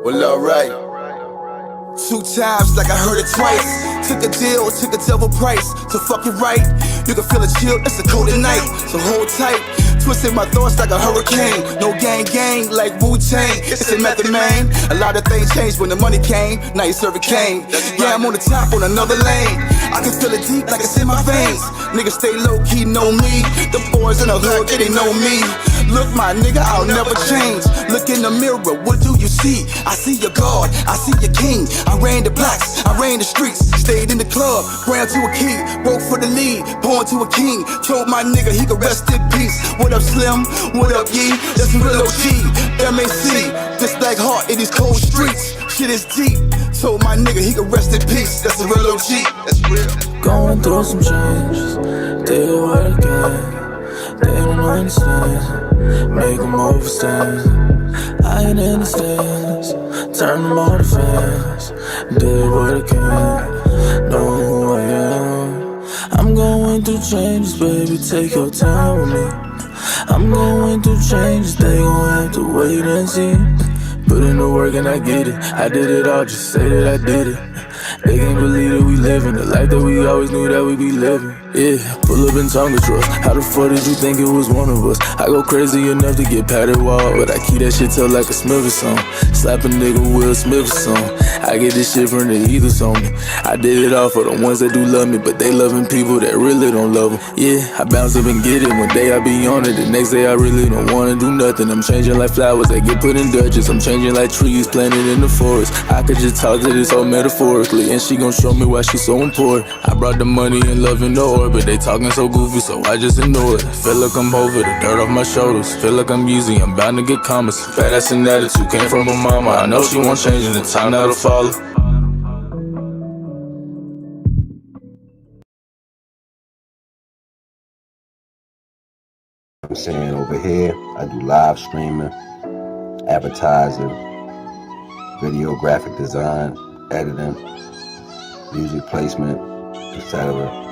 Well, alright. 2 times like I heard it twice. Took a deal, took a double price. So fuck it right. You can feel a chill, it's a cold at night. So hold tight. Twisted my thoughts like a hurricane. No gang like Wu-Tang. It's a method, man. A lot of things changed when the money came. Now you serve a cane. Yeah, I'm on the top on another lane. I can feel it deep like it's in my veins. Niggas stay low-key, know me. The boys in the hood, they know me. Look, my nigga, I'll never change. Look in the mirror, what do you see? I see your God, I see your king. I ran the blocks, I ran the streets. Stayed in the club, ran to a key. Broke for the lead, born to a king. Told my nigga he could rest in peace. What up, Slim? What up, Yee? That's a real OG, MAC. This black heart in these cold streets. Shit is deep. Told my nigga he could rest in peace. That's a real OG, that's real. Going through some changes, did what I can. They don't understand, make them overstand. I ain't in the stands, turn them all to fans. Did what I can, know who I am. I'm going through changes, baby, take your time with me. I'm going through changes, they gon' have to wait and see. Put in the work and I get it, I did it all, just say that I did it. They can't believe that we living the life that we always knew that we be living. Yeah, pull up in Tonga truck. How the fuck did you think it was one of us? I go crazy enough to get patted wall, but I keep that shit till like a Smith song. Slap a nigga Will Smith song. I get this shit from the ethers on me. I did it all for the ones that do love me, but they loving people that really don't love them. Yeah, I bounce up and get it. One day I be on it, the next day I really don't wanna do nothing. I'm changing like flowers that get put in Dutchess. I'm changing like trees planted in the forest. I could just talk to this whole metaphorically, and she gon' show me why she's so important. I brought the money and love in the orbit. They talking so goofy, so I just ignore it. Feel like I'm over the dirt off my shoulders. Feel like I'm easy, I'm bound to get comments. Badass and attitude came from my mama. I know she won't change in the time now to follow. I'm saying over here, I do live streaming, advertising, video graphic design, editing, music placement, etc.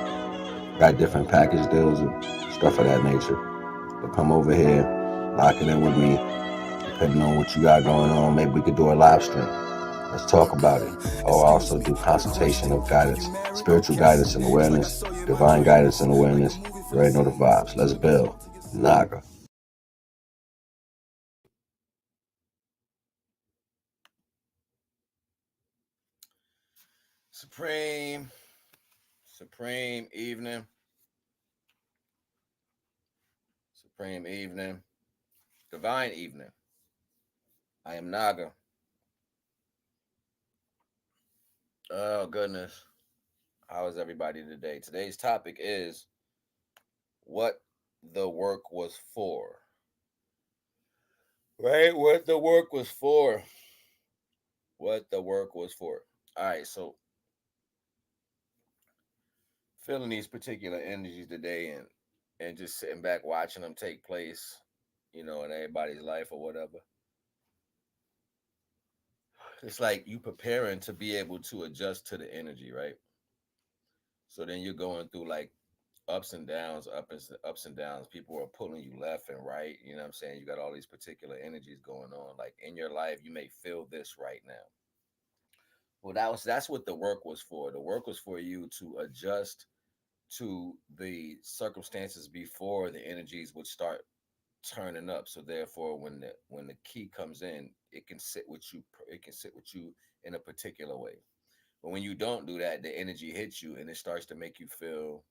Got different package deals and stuff of that nature. But come over here, lock it in with me. Depending on what you got going on, maybe we could do a live stream. Let's talk about it. Or I also do consultation of guidance, spiritual guidance and awareness, divine guidance and awareness. You already know the vibes. Let's build. Naga. Supreme evening. Supreme evening. Divine evening. I am Naga. Oh, goodness. How is everybody today? Today's topic is what the work was for. Right? What the work was for. What the work was for. All right, so feeling these particular energies today and just sitting back watching them take place, in everybody's life or whatever. It's like you preparing to be able to adjust to the energy, right? So then you're going through like ups and downs, ups and downs. People are pulling you left and right. You know what I'm saying? You got all these particular energies going on. Like in your life, you may feel this right now. Well, that's what the work was for. The work was for you to adjust to the circumstances before the energies would start turning up. So therefore, when the key comes in, it can sit with you. It can sit with you in a particular way. But when you don't do that, the energy hits you and it starts to make you feel.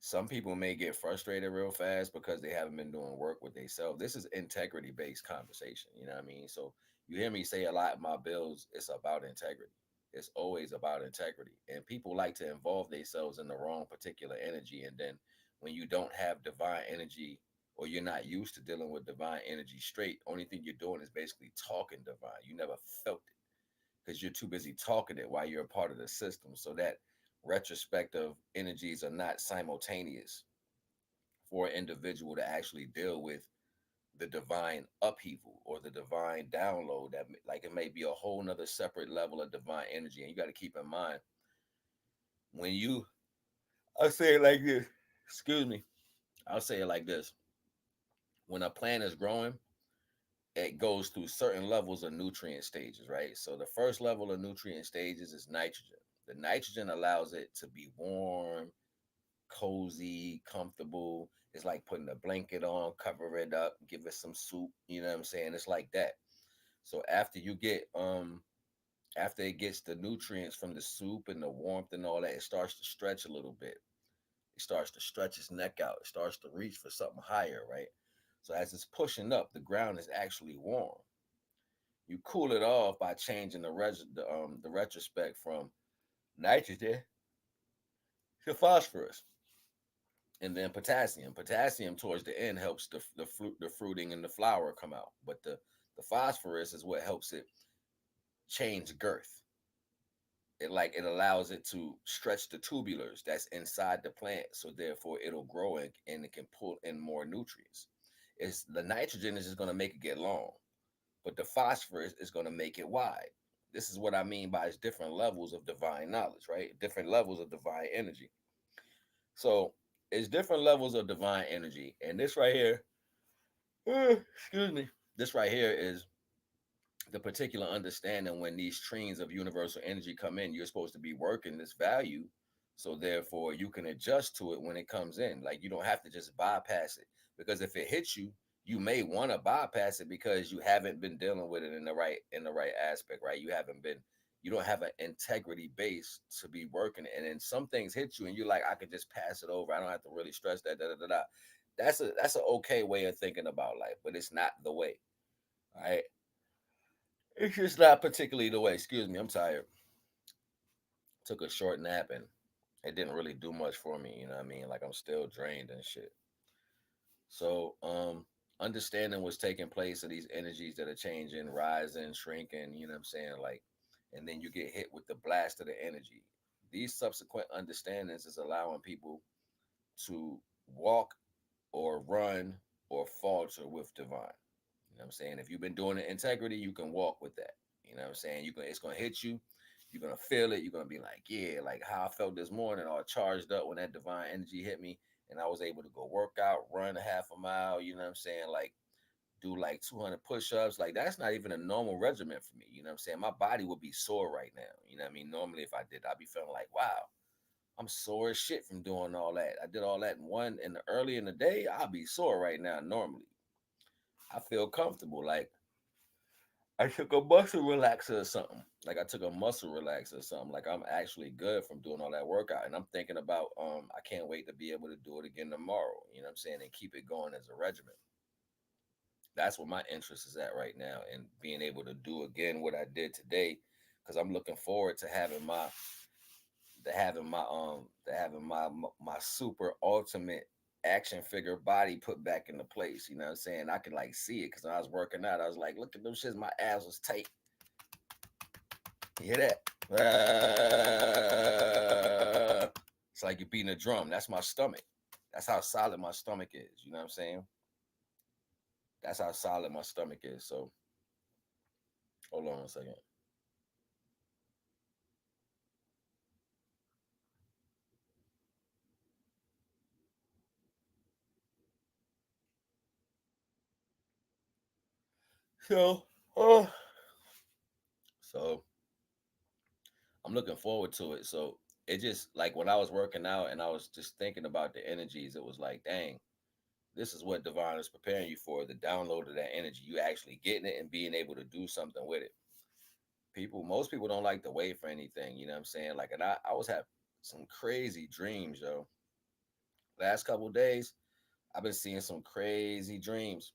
Some people may get frustrated real fast because they haven't been doing work with themselves. This is integrity based conversation. You know what I mean? So you hear me say a lot in my bills, it's about integrity. It's always about integrity. And people like to involve themselves in the wrong particular energy. And then when you don't have divine energy or you're not used to dealing with divine energy straight, only thing you're doing is basically talking divine. You never felt it because you're too busy talking it while you're a part of the system. So that retrospective energies are not simultaneous for an individual to actually deal with the divine upheaval or the divine download. That like it may be a whole nother separate level of divine energy. And you got to keep in mind when I'll say it like this, excuse me, I'll say it like this. When a plant is growing, it goes through certain levels of nutrient stages, right? So the first level of nutrient stages is nitrogen. The nitrogen allows it to be warm, cozy, comfortable. It's like putting a blanket on, cover it up, give it some soup. You know what I'm saying? It's like that. So after it gets the nutrients from the soup and the warmth and all that, it starts to stretch a little bit. It starts to stretch its neck out. It starts to reach for something higher, right? So as it's pushing up, the ground is actually warm. You cool it off by changing the retrospect from nitrogen to phosphorus, and then potassium. Potassium towards the end helps the fruiting and the flower come out, but the phosphorus is what helps it change girth. It allows it to stretch the tubulars that's inside the plant, so therefore it'll grow and it can pull in more nutrients. It's the nitrogen is just going to make it get long, but the phosphorus is going to make it wide. This is what I mean by it's different levels of divine knowledge, right? Different levels of divine energy. So it's different levels of divine energy, and this right here, excuse me, this right here is the particular understanding. When these streams of universal energy come in, you're supposed to be working this value, so therefore you can adjust to it when it comes in. Like, you don't have to just bypass it, because if it hits you, you may want to bypass it because you haven't been dealing with it in the right aspect, right? You don't have an integrity base to be working it. And then some things hit you and you're like, I could just pass it over, I don't have to really stress that, da, da, da, da. That's an okay way of thinking about life, but it's not the way. All right, it's just not particularly the way. Excuse me, I'm tired. Took a short nap and it didn't really do much for me. You know what I mean? Like, I'm still drained and shit. So, understanding what's taking place of these energies that are changing, rising, shrinking. You know what I'm saying? Like, and then you get hit with the blast of the energy. These subsequent understandings is allowing people to walk or run or falter with divine. You know what I'm saying? If you've been doing the integrity, you can walk with that. You know what I'm saying? It's gonna hit you. You're gonna feel it. You're gonna be like, yeah, like how I felt this morning, all charged up when that divine energy hit me, and I was able to go work out, run a half a mile. You know what I'm saying? Like, do like 200 push-ups. Like, that's not even a normal regimen for me. You know what I'm saying? My body would be sore right now. You know what I mean? Normally, if I did, I'd be feeling like, wow, I'm sore as shit from doing all that. I did all that in the early in the day. I'll be sore right now. Normally, I feel comfortable. Like, I took a muscle relaxer or something. Like, I took a muscle relaxer or something. Like, I'm actually good from doing all that workout. And I'm thinking about I can't wait to be able to do it again tomorrow. You know what I'm saying? And keep it going as a regimen. That's what my interest is at right now, and being able to do again what I did today, because I'm looking forward to having my super ultimate action figure body put back into place. You know what I'm saying? I could like see it because when I was working out, I was like, look at them shits, my abs was tight. You hear that? It's like you're beating a drum. That's my stomach. That's how solid my stomach is. You know what I'm saying? That's how solid my stomach is. So hold on a second. So, oh, so I'm looking forward to it. So it just like when I was working out and I was just thinking about the energies, it was like, dang, this is what divine is preparing you for, the download of that energy. You actually getting it and being able to do something with it. Most people don't like to wait for anything, you know what I'm saying? Like, and I was having some crazy dreams, yo. Last couple of days, I've been seeing some crazy dreams.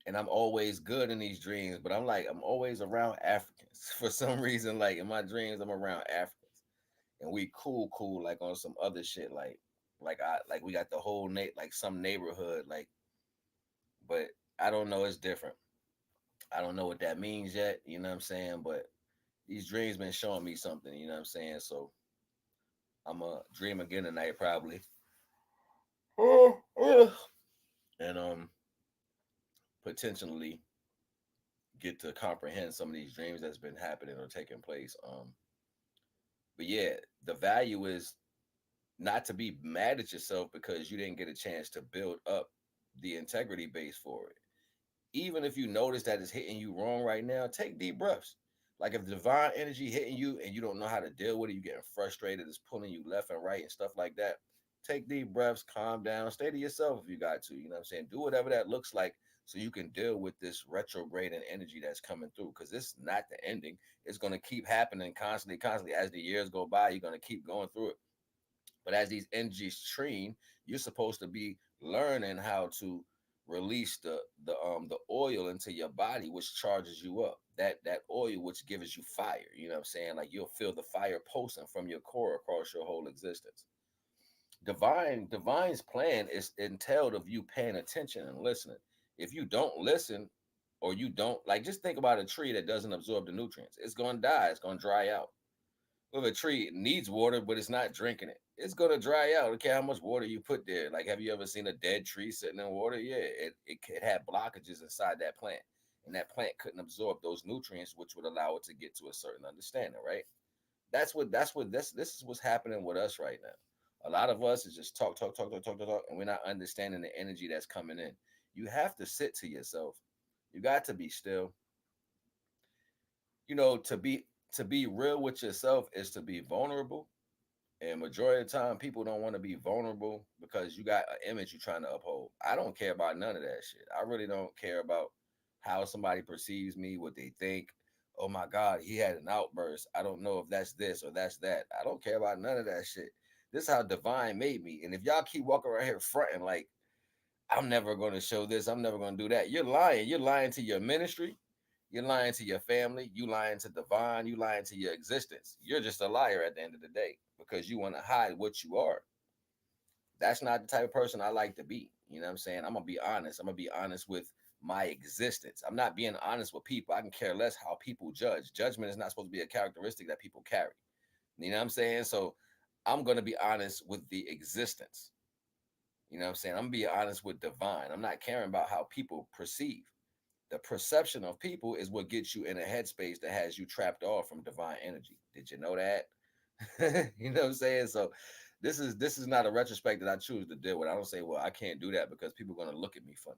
And I'm always good in these dreams, but I'm always around Africans. For some reason, like in my dreams, I'm around Africans. And we cool, like on some other shit, like we got the whole like some neighborhood, like, but I don't know, it's different. I don't know what that means yet, you know what I'm saying? But these dreams been showing me something, you know what I'm saying? So I'm a dream again tonight, probably. And potentially get to comprehend some of these dreams that's been happening or taking place. But yeah, the value is not to be mad at yourself because you didn't get a chance to build up the integrity base for it. even if you notice that it's hitting you wrong right now, take deep breaths. Like if divine energy hitting you and you don't know how to deal with it, you're getting frustrated, it's pulling you left and right and stuff like that. Take deep breaths, calm down, stay to yourself if you got to. You know what I'm saying? Do whatever that looks like so you can deal with this retrograde and energy that's coming through. Because it's not the ending. It's going to keep happening constantly, constantly. As the years go by, you're going to keep going through it. But as these energies train, you're supposed to be learning how to release the oil into your body, which charges you up. That oil which gives you fire. You know what I'm saying? Like you'll feel the fire pulsing from your core across your whole existence. Divine's plan is entailed of you paying attention and listening. If you don't listen, or you don't like, just think about a tree that doesn't absorb the nutrients. It's gonna die. It's gonna dry out. If a tree needs water but it's not drinking it, it's gonna dry out. Okay, how much water you put there? Like, have you ever seen a dead tree sitting in water? Yeah, it had blockages inside that plant, and that plant couldn't absorb those nutrients, which would allow it to get to a certain understanding. Right? That's what this is what's happening with us right now. A lot of us is just talk, talk, talk, talk, talk, talk, talk, and we're not understanding the energy that's coming in. You have to sit to yourself. You got to be still. To be real with yourself is to be vulnerable. And majority of the time, people don't want to be vulnerable because you got an image you're trying to uphold. I don't care about none of that shit. I really don't care about how somebody perceives me, what they think. Oh my God, he had an outburst. I don't know if that's this or that's that. I don't care about none of that shit. This is how divine made me. And if y'all keep walking around here fronting like I'm never going to show this, I'm never going to do that, you're lying. You're lying to your ministry. You're lying to your family. You lying to divine. You lying to your existence. You're just a liar at the end of the day because you want to hide what you are. That's not the type of person I like to be. You know what I'm saying? I'm going to be honest. I'm going to be honest with my existence. I'm not being honest with people. I can care less how people judge. Judgment is not supposed to be a characteristic that people carry. You know what I'm saying? So I'm going to be honest with the existence. You know what I'm saying? I'm going to be honest with divine. I'm not caring about how people perceive. The perception of people is what gets you in a headspace that has you trapped off from divine energy. Did you know that? You know what I'm saying? So this is not a retrospect that I choose to deal with. I don't say, well, I can't do that because people are going to look at me funny.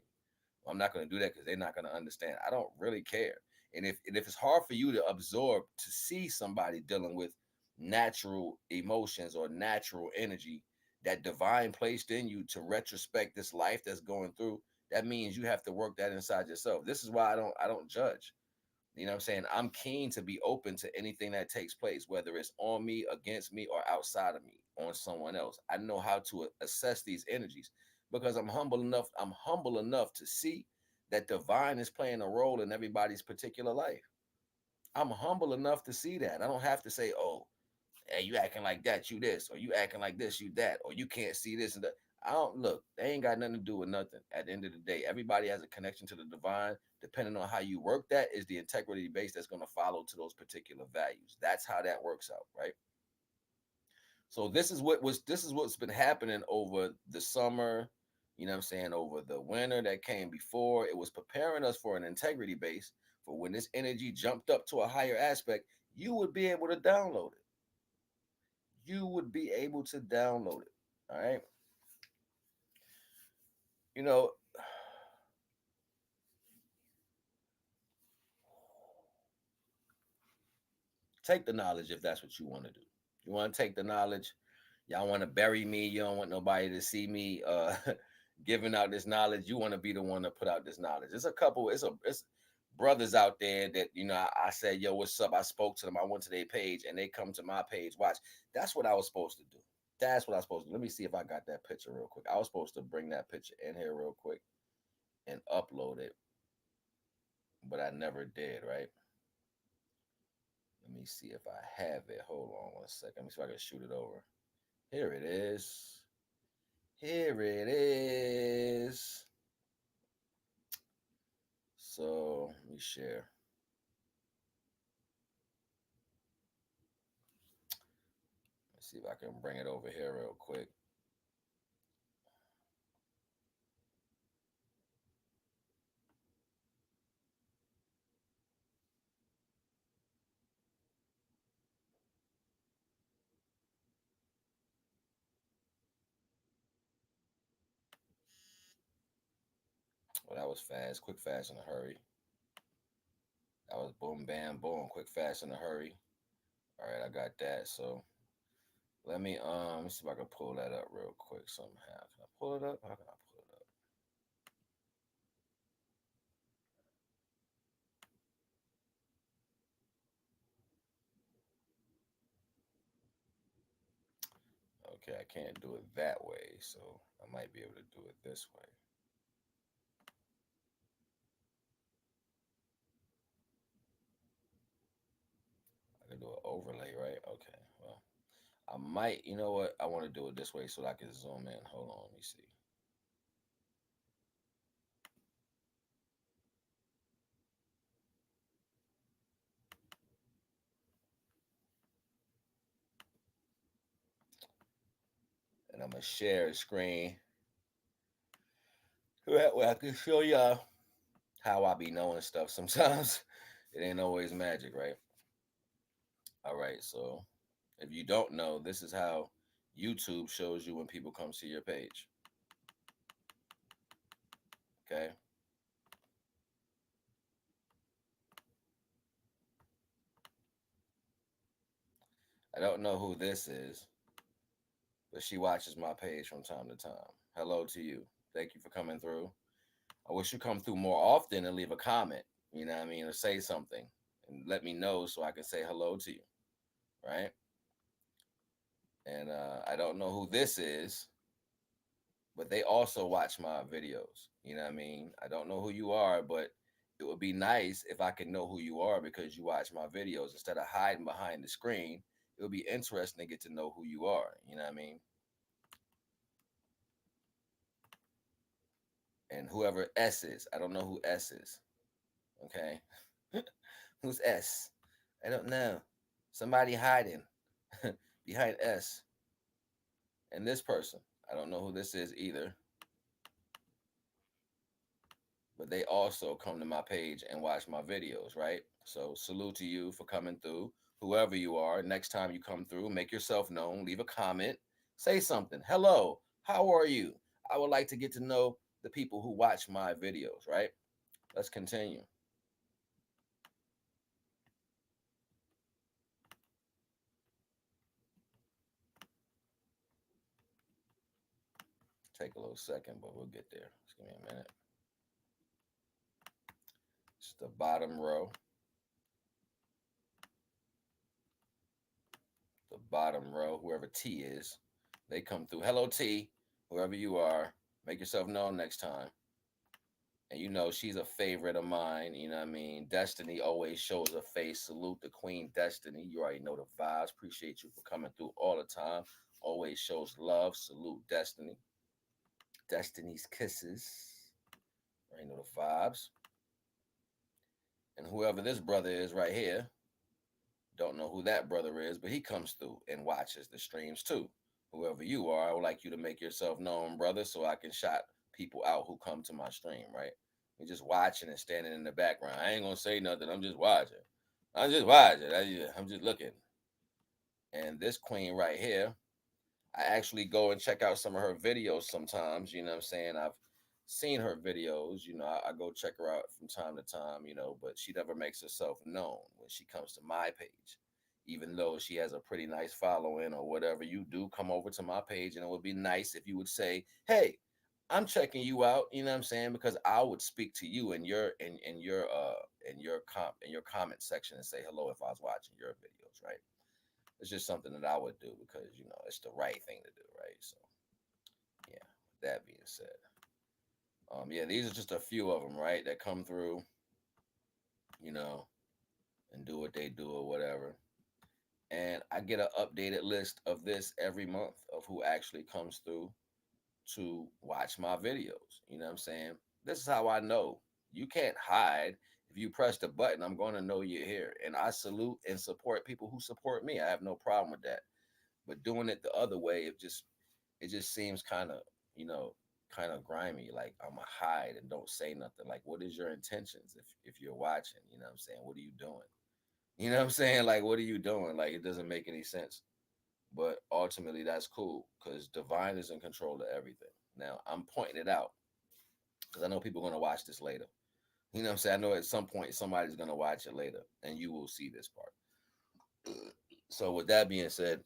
Well, I'm not going to do that because they're not going to understand. I don't really care. And if it's hard for you to absorb, to see somebody dealing with natural emotions or natural energy that divine placed in you to retrospect this life that's going through, that means you have to work that inside yourself. This is why I don't judge. You know what I'm saying? I'm keen to be open to anything that takes place, whether it's on me, against me, or outside of me, on someone else. I know how to assess these energies because I'm humble enough to see that divine is playing a role in everybody's particular life. I'm humble enough to see that. I don't have to say, oh, hey, you acting like that, you this, or you acting like this, you that, or you can't see this and that. I don't look, they ain't got nothing to do with nothing. At the end of the day, everybody has a connection to the divine. Depending on how you work that is the integrity base that's going to follow to those particular values. That's how that works out, right? So this is what's been happening over the summer, you know what I'm saying, over the winter that came before. It was preparing us for an integrity base for when this energy jumped up to a higher aspect, you would be able to download it. You would be able to download it. All right. You know, take the knowledge if that's what you want to do. You want to take the knowledge. Y'all want to bury me. You don't want nobody to see me giving out this knowledge. You want to be the one to put out this knowledge. It's brothers out there that, I said, yo, what's up? I spoke to them. I went to their page and they come to my page. Watch. That's what I was supposed to do. That's what I was supposed to do. Let me see if I got that picture real quick. I was supposed to bring that picture in here real quick and upload it, but I never did, right? Let me see if I have it. Hold on one second. Let me see if I can shoot it over. Here it is. Here it is. So let me share. Let's see if I can bring it over here real quick. Well, that was fast, quick, fast, in a hurry. That was boom, bam, boom, quick, fast, in a hurry. All right, I got that. So let me see if I can pull that up real quick somehow. Can I pull it up? How can I pull it up? Okay, I can't do it that way, so I might be able to do it this way. I can do an overlay, right? Okay. Well, I might. You know what? I want to do it this way so that I can zoom in. Hold on, let me see. And I'm gonna share the screen. That way I can show y'all how I be knowing stuff sometimes. It ain't always magic, right? All right, so if you don't know, this is how YouTube shows you when people come to your page. Okay. I don't know who this is, but she watches my page from time to time. Hello to you. Thank you for coming through. I wish you come through more often and leave a comment, you know what I mean, or say something and let me know so I can say hello to you, right? And I don't know who this is, but they also watch my videos. You know what I mean? I don't know who you are, but it would be nice if I could know who you are because you watch my videos instead of hiding behind the screen. It would be interesting to get to know who you are. You know what I mean? And whoever S is, I don't know who S is. Okay, who's S? I don't know. Somebody hiding behind S. And this person, I don't know who this is either. But they also come to my page and watch my videos, right? So salute to you for coming through. Whoever you are, next time you come through, make yourself known, leave a comment, say something. Hello, how are you? I would like to get to know the people who watch my videos, right? Let's continue. Take a little second, but we'll get there. Just give me a minute. It's the bottom row. The bottom row, whoever T is, they come through. Hello, T, whoever you are. Make yourself known next time. And you know, she's a favorite of mine. You know what I mean? Destiny always shows her face. Salute the Queen Destiny. You already know the vibes. Appreciate you for coming through all the time. Always shows love. Salute Destiny. Destiny's kisses. Already know the vibes. And whoever this brother is right here, don't know who that brother is, but he comes through and watches the streams too. Whoever you are, I would like you to make yourself known, brother, so I can shout people out who come to my stream, right? You're just watching and standing in the background. I ain't gonna say nothing. I'm just watching. I'm just watching. I'm just looking. And this queen right here, I actually go and check out some of her videos sometimes. You know what I'm saying? I've seen her videos. You know, I go check her out from time to time, you know, but she never makes herself known when she comes to my page. Even though she has a pretty nice following or whatever, you do come over to my page, and it would be nice if you would say, hey, I'm checking you out, you know what I'm saying? Because I would speak to you in your comment section and say hello if I was watching your videos, right? It's just something that I would do because you know it's the right thing to do, right? So yeah. With that being said, yeah, these are just a few of them, right? That come through, you know, and do what they do or whatever. And I get an updated list of this every month of who actually comes through to watch my videos. You know what I'm saying? This is how I know you can't hide. If you press the button, I'm going to know you're here. And I salute and support people who support me. I have no problem with that. But doing it the other way, it just seems kind of, you know, kind of grimy. Like I'm a hide and don't say nothing. Like, what is your intentions if you're watching? You know what I'm saying? What are you doing? You know what I'm saying? Like, what are you doing? Like, it doesn't make any sense. But ultimately, that's cool because divine is in control of everything. Now, I'm pointing it out because I know people are going to watch this later. You know what I'm saying? I know at some point somebody's going to watch it later and you will see this part. So, with that being said,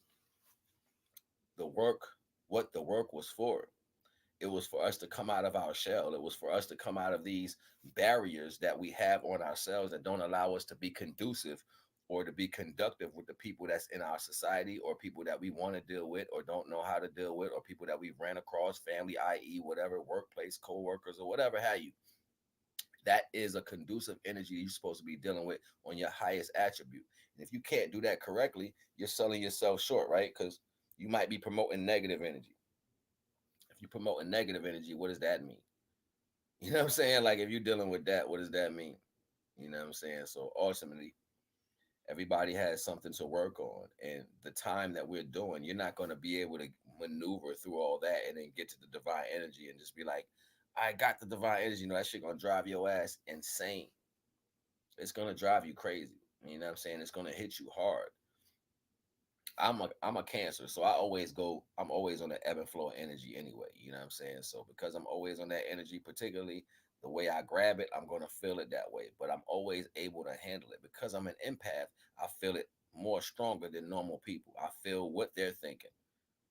the work, what the work was for, it was for us to come out of our shell. It was for us to come out of these barriers that we have on ourselves that don't allow us to be conducive or to be conductive with the people that's in our society, or people that we want to deal with or don't know how to deal with, or people that we ran across, family, i.e., whatever, workplace, co-workers, or whatever have you. That is a conducive energy you're supposed to be dealing with on your highest attribute. And if you can't do that correctly, you're selling yourself short, right? Because you might be promoting negative energy. If you're promoting negative energy, what does that mean? You know what I'm saying? Like, if you're dealing with that, what does that mean? You know what I'm saying? So ultimately, everybody has something to work on. And the time that we're doing, you're not going to be able to maneuver through all that and then get to the divine energy and just be like, I got the divine energy. You know, that shit going to drive your ass insane. It's going to drive you crazy. You know what I'm saying? It's going to hit you hard. I'm a Cancer, so I'm always on the ebb and flow of energy anyway. You know what I'm saying? So because I'm always on that energy, particularly the way I grab it, I'm gonna feel it that way. But I'm always able to handle it because I'm an empath. I feel it more stronger than normal people. I feel what they're thinking.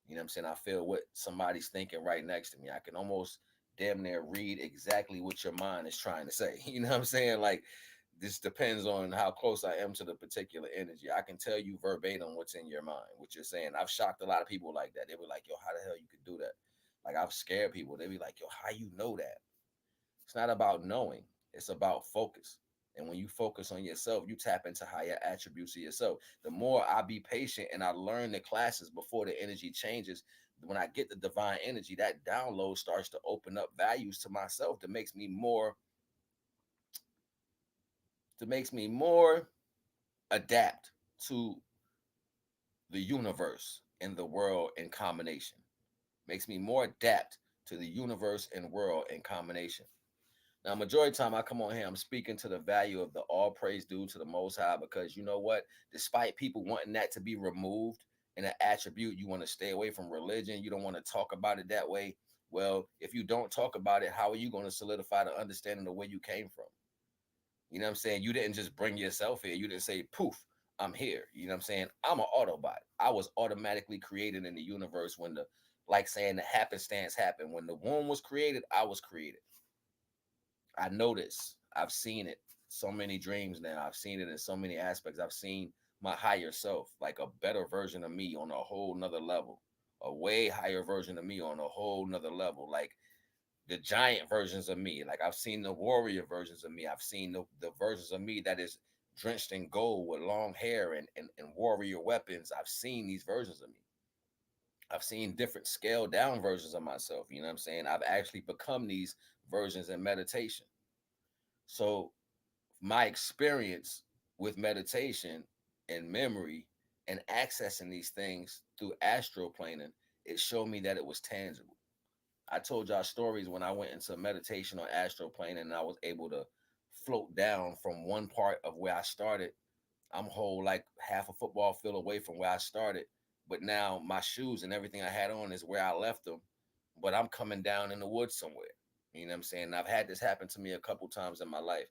You know what I'm saying? I feel what somebody's thinking right next to me. I can almost damn near read exactly what your mind is trying to say. You know what I'm saying? Like, this depends on how close I am to the particular energy. I can tell you verbatim what's in your mind, what you're saying. I've shocked a lot of people like that. They were like, yo, how the hell you could do that? Like, I've scared people. They be like, yo, how you know that? It's not about knowing, it's about focus. And when you focus on yourself, you tap into higher attributes of yourself. The more I be patient and I learn the classes before the energy changes, when I get the divine energy, that download starts to open up values to myself that makes me more adapt to the universe and the world in combination. Makes me more adapt to the universe and world in combination. Now, majority of the time I come on here, I'm speaking to the value of the all praise due to the Most High, because you know what? Despite people wanting that to be removed in an attribute, you want to stay away from religion. You don't want to talk about it that way. Well, if you don't talk about it, how are you going to solidify the understanding of where you came from? You know what I'm saying? You didn't just bring yourself here. You didn't say, poof, I'm here. You know what I'm saying? I'm an Autobot. I was automatically created in the universe when like saying the happenstance happened. When the womb was created, I was created. I know this. I've seen it so many dreams now. I've seen it in so many aspects. I've seen my higher self, like a better version of me on a whole nother level, a way higher version of me on a whole nother level. Like the giant versions of me. Like I've seen the warrior versions of me. I've seen the versions of me that is drenched in gold with long hair and warrior weapons. I've seen these versions of me. I've seen different scaled down versions of myself. You know what I'm saying? I've actually become these versions in meditation. So my experience with meditation and memory and accessing these things through astral planing, it showed me that it was tangible. I told y'all stories when I went into meditation on astral plane and I was able to float down from one part of where I started. I'm whole like half a football field away from where I started, but now my shoes and everything I had on is where I left them, but I'm coming down in the woods somewhere. You know what I'm saying? I've had this happen to me a couple times in my life,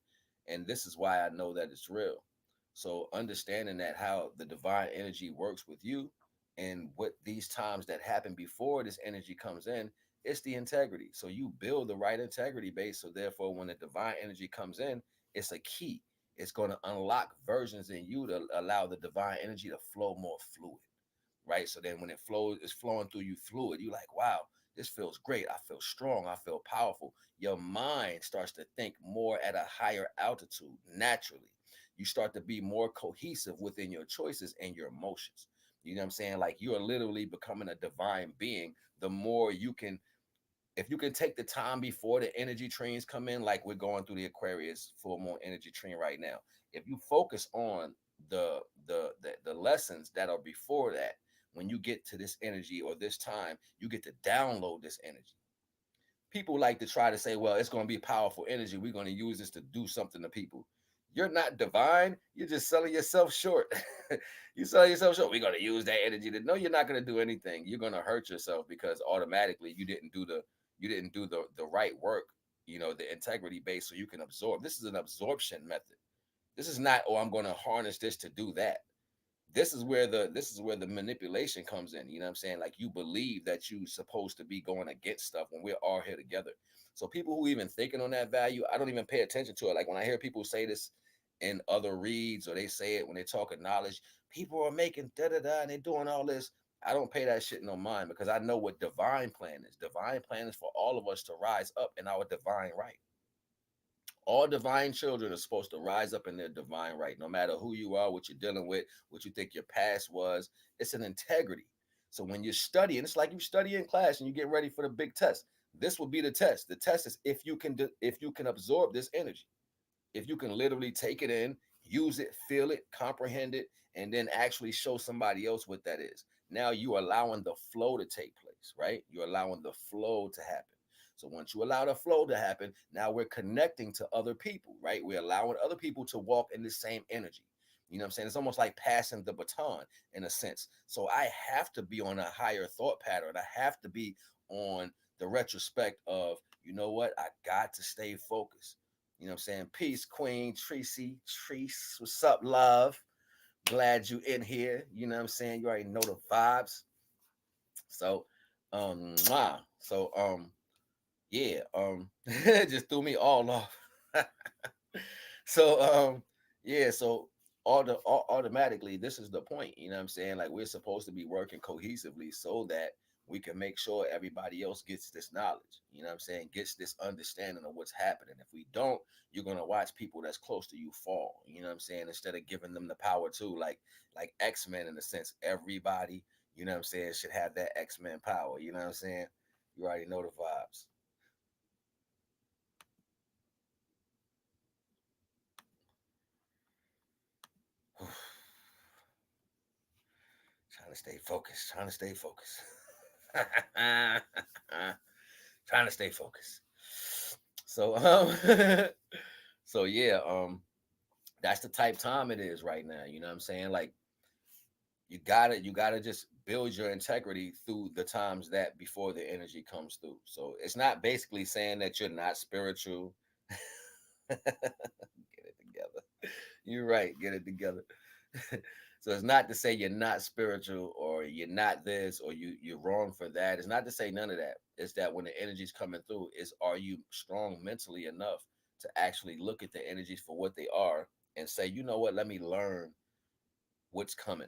and this is why I know that it's real. So understanding that how the divine energy works with you and what these times that happen before this energy comes in, it's the integrity. So you build the right integrity base. So therefore, when the divine energy comes in, it's a key. It's going to unlock versions in you to allow the divine energy to flow more fluid, right? So then when it flows, it's flowing through you fluid. You like, wow, this feels great. I feel strong. I feel powerful. Your mind starts to think more at a higher altitude naturally. You start to be more cohesive within your choices and your emotions. You know what I'm saying? Like you are literally becoming a divine being. The more you can, if you can take the time before the energy trains come in, like we're going through the Aquarius full moon energy train right now. If you focus on the lessons that are before that, when you get to this energy or this time, you get to download this energy. People like to try to say, well, it's going to be powerful energy. We're going to use this to do something to people. You're not divine. You're just selling yourself short. You sell yourself short. We're going to use that energy to, no, you're not going to do anything. You're going to hurt yourself because automatically you didn't do the right work the integrity base, so you can absorb. This is an absorption method. This is not, oh, I'm going to harness this to do that. This is where the manipulation comes in. You know what I'm saying? Like, you believe that you're supposed to be going against stuff when we're all here together. So people who even thinking on that value, I don't even pay attention to it. Like, when I hear people say this in other reads, or they say it when they talk of knowledge, people are making da da da and they're doing all this. I don't pay that shit no mind, because I know what divine plan is. Divine plan is for all of us to rise up in our divine right. All divine children are supposed to rise up in their divine right, no matter who you are, what you're dealing with, what you think your past was. It's an integrity. So when you're studying, it's like you study in class and you get ready for the big test. This will be the test. The test is if you can absorb this energy, if you can literally take it in, use it, feel it, comprehend it, and then actually show somebody else what that is. Now you're allowing the flow to take place, right? You're allowing the flow to happen. So once you allow the flow to happen, now we're connecting to other people, right? We're allowing other people to walk in the same energy. You know what I'm saying? It's almost like passing the baton in a sense. So I have to be on a higher thought pattern. I have to be on the retrospect of, you know what? I got to stay focused. You know what I'm saying? Peace, Queen, Tracy, Treese. What's up, love? Glad you in here. You know what I'm saying? You already know the vibes. So, yeah, just threw me all off. So, yeah, so automatically, this is the point. You know what I'm saying? Like, we're supposed to be working cohesively so that we can make sure everybody else gets this knowledge. You know what I'm saying? Gets this understanding of what's happening. If we don't, you're gonna watch people that's close to you fall. You know what I'm saying? Instead of giving them the power too, like X-Men in a sense. Everybody, you know what I'm saying, should have that X-Men power. You know what I'm saying? You already know the vibes. Trying to stay focused. Trying to stay focused. Trying to stay focused. So so yeah, that's the type time it is right now. You know what I'm saying? Like, you gotta just build your integrity through the times that before the energy comes through. So it's not basically saying that you're not spiritual. Get it together. You're right. Get it together. So it's not to say you're not spiritual, or you're not this, or you're wrong for that. It's not to say none of that. It's that when the energy's coming through, is, are you strong mentally enough to actually look at the energies for what they are and say, you know what, let me learn what's coming.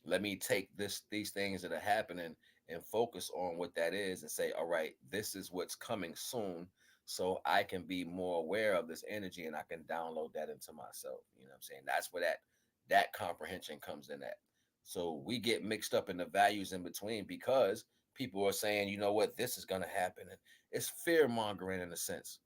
Let me take these things that are happening and focus on what that is, and say, all right, this is what's coming soon, so I can be more aware of this energy and I can download that into myself. You know what I'm saying? That's where that comprehension comes in at. So we get mixed up in the values in between, because people are saying, you know what, this is going to happen, and it's fear mongering in a sense.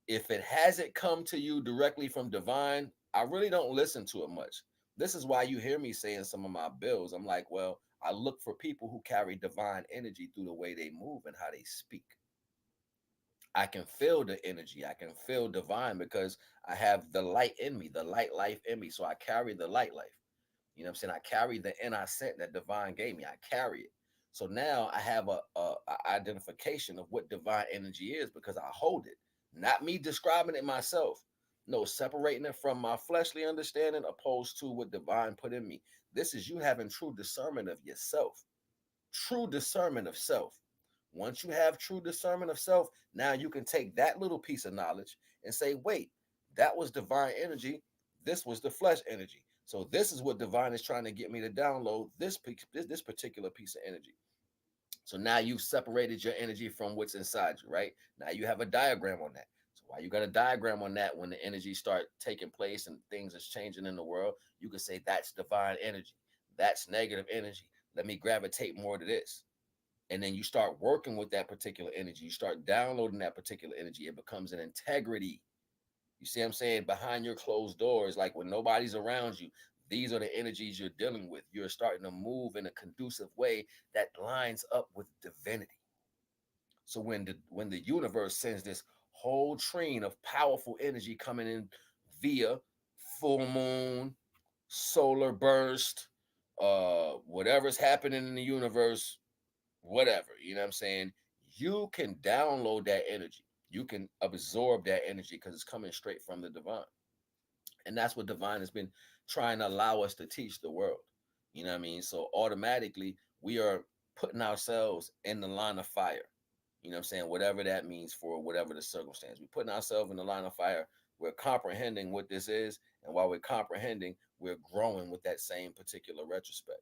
If it hasn't come to you directly from divine, I really don't listen to it much. This is why you hear me saying some of my bills. I'm like, well, I look for people who carry divine energy through the way they move and how they speak. I can feel the energy. I can feel divine because I have the light in me, the light life in me. So I carry the light life. You know what I'm saying? I carry the inner scent that divine gave me. I carry it. So now I have a identification of what divine energy is, because I hold it. Not me describing it myself. No, separating it from my fleshly understanding opposed to what divine put in me. This is you having true discernment of yourself. True discernment of self. Once you have true discernment of self, now you can take that little piece of knowledge and say, wait, that was divine energy. This was the flesh energy. So this is what divine is trying to get me to download, this particular piece of energy. So now you've separated your energy from what's inside you, right? Now you have a diagram on that. So why you got a diagram on that, when the energy start taking place and things is changing in the world, you can say that's divine energy. That's negative energy. Let me gravitate more to this. And then you start working with that particular energy. You start downloading that particular energy. It becomes an integrity. You see what I'm saying? Behind your closed doors, like when nobody's around you, these are the energies you're dealing with. You're starting to move in a conducive way that lines up with divinity. So when the universe sends this whole train of powerful energy coming in via full moon, solar burst, whatever's happening in the universe, whatever, you know what I'm saying? You can download that energy. you can absorb that energy because it's coming straight from the divine. And that's what divine has been trying to allow us to teach the world. You know what I mean? So automatically we are putting ourselves in the line of fire. You know what I'm saying? Whatever that means for whatever the circumstance. We're putting ourselves in the line of fire. We're comprehending what this is. And while we're comprehending, we're growing with that same particular retrospect.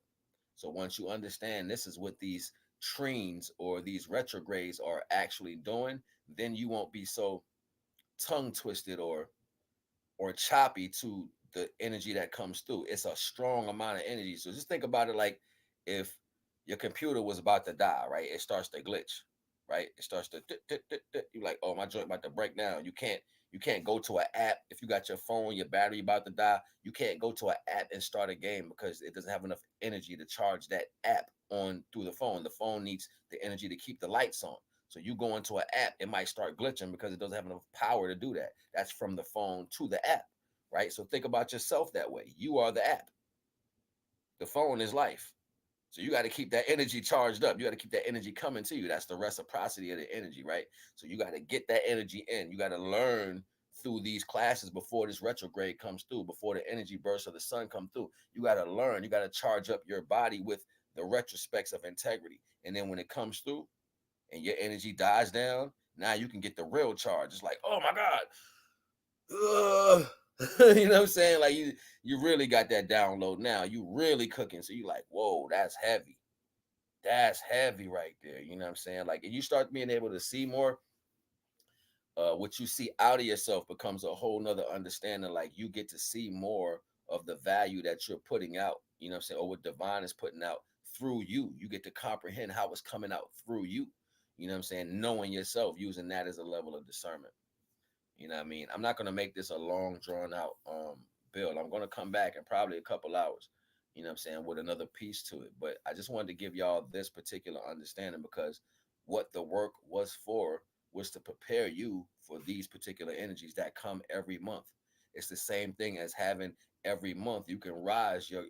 So once you understand this is what these trenes or these retrogrades are actually doing, then you won't be so tongue twisted or choppy to the energy that comes through. It's a strong amount of energy. So just think about it like if your computer was about to die, right? It starts to glitch, right? It starts to you're like, oh, my joint about to break down. You can't go to an app if you got your phone, your battery about to die. You can't go to an app and start a game because it doesn't have enough energy to charge that app on through the phone. The phone needs the energy to keep the lights on. So you go into an app, it might start glitching because it doesn't have enough power to do that. That's from the phone to the app, right? So think about yourself that way. You are the app. The phone is life. So you got to keep that energy charged up. You got to keep that energy coming to you. That's the reciprocity of the energy, right? So you got to get that energy in. You got to learn through these classes before this retrograde comes through, before the energy bursts of the sun come through. You got to learn. You got to charge up your body with the retrospects of integrity. And then when it comes through, and your energy dies down, now you can get the real charge. It's like, oh my God. You know what I'm saying? Like you really got that download now. You really cooking. So you like, whoa, that's heavy. That's heavy right there. You know what I'm saying? Like, and you start being able to see more, what you see out of yourself becomes a whole nother understanding. Like you get to see more of the value that you're putting out, you know what I'm saying, or what divine is putting out through you. You get to comprehend how it's coming out through you. You know what I'm saying? Knowing yourself, using that as a level of discernment. You know what I mean? I'm not gonna make this a long drawn out build. I'm gonna come back in probably a couple hours, you know what I'm saying, with another piece to it. But I just wanted to give y'all this particular understanding because what the work was for was to prepare you for these particular energies that come every month. It's the same thing as having every month you can rise your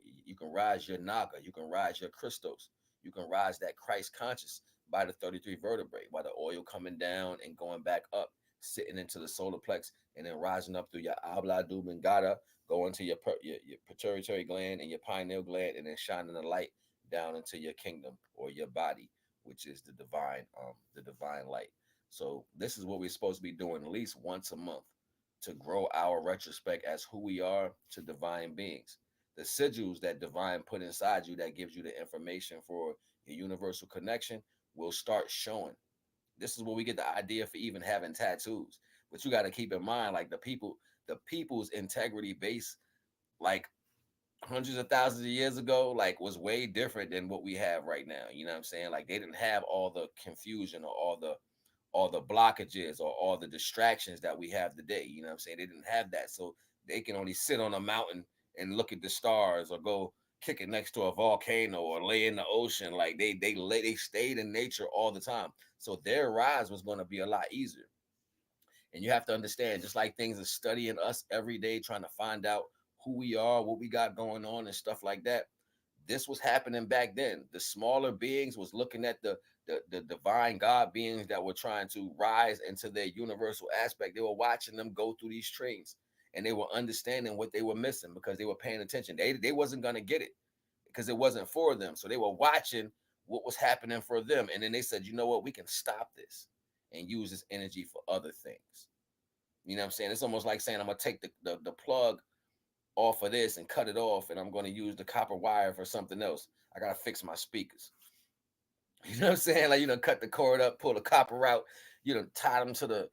naga, you can rise your crystals, you can rise that Christ conscious by the 33 vertebrae, by the oil coming down and going back up, sitting into the solar plex, and then rising up through your oblongata lingutta, going to your pituitary gland and your pineal gland, and then shining the light down into your kingdom or your body, which is the divine light. So this is what we're supposed to be doing at least once a month to grow our retrospect as who we are to divine beings. The sigils that divine put inside you that gives you the information for your universal connection will start showing. This is where we get the idea for even having tattoos. But you got to keep in mind, like the people's integrity base, like hundreds of thousands of years ago, like was way different than what we have right now. You know what I'm saying? Like they didn't have all the confusion or all the blockages or all the distractions that we have today. You know what I'm saying? They didn't have that. So they can only sit on a mountain and look at the stars or go kick it next to a volcano or lay in the ocean. Like they stayed in nature all the time. So their rise was going to be a lot easier. And you have to understand, just like things are studying us every day, trying to find out who we are, what we got going on, and stuff like that. This was happening back then. The smaller beings was looking at the divine God beings that were trying to rise into their universal aspect. They were watching them go through these trains, and they were understanding what they were missing because they were paying attention. They wasn't gonna get it because it wasn't for them. So they were watching what was happening for them, and then they said, you know what, we can stop this and use this energy for other things. You know what I'm saying? It's almost like saying I'm gonna take the plug off of this and cut it off, and I'm gonna use the copper wire for something else. I gotta fix my speakers. You know what I'm saying? Like, cut the cord up, pull the copper out, tie them to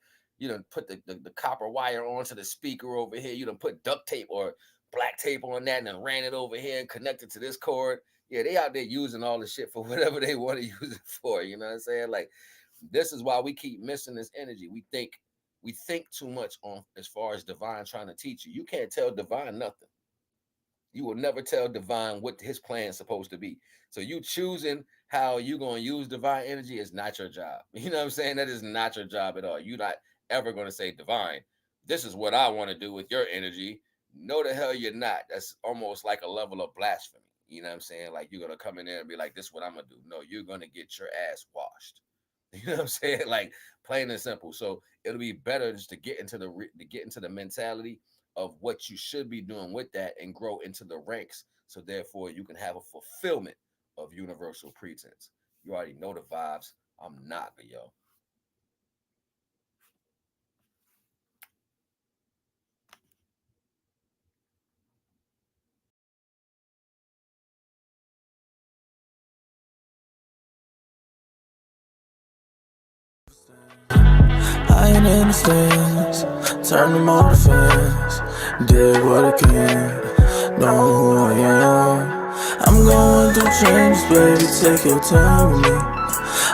put the copper wire onto the speaker over here, put duct tape or black tape on that and then ran it over here and connected to this cord. Yeah, they out there using all the shit for whatever they want to use it for. You know what I'm saying? Like, this is why we keep missing this energy. We think too much on as far as divine trying to teach you. You can't tell divine nothing. You will never tell divine what his plan is supposed to be. So you choosing how you going to use divine energy is not your job. You know what I'm saying? That is not your job at all. You're not ever going to say, divine, this is what I want to do with your energy. No, the hell you're not. That's almost like a level of blasphemy. You know what I'm saying? Like, you're going to come in there and be like, this is what I'm going to do. No, you're going to get your ass washed. You know what I'm saying? Like plain and simple. So it'll be better just to get into the mentality of what you should be doing with that and grow into the ranks. So therefore, you can have a fulfillment of universal pretense. You already know the vibes. I'm Naga, yo. I ain't in the stands, turn them on the fans. Did what I can, know who I am. I'm going through changes, baby, take your time with me.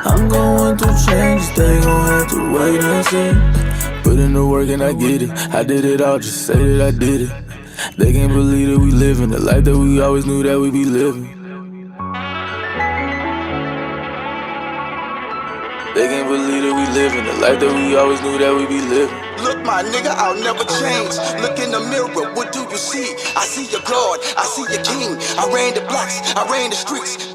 I'm going through changes, they gon' have to wait and see. Put in the work and I get it, I did it all, just say that I did it. They can't believe that we living the life that we always knew that we be living. They can't believe that we living the life that we always knew that we be living. Look, my nigga, I'll never change. Look in the mirror, what do you see? I see your God, I see your king. I ran the blocks, I ran the streets.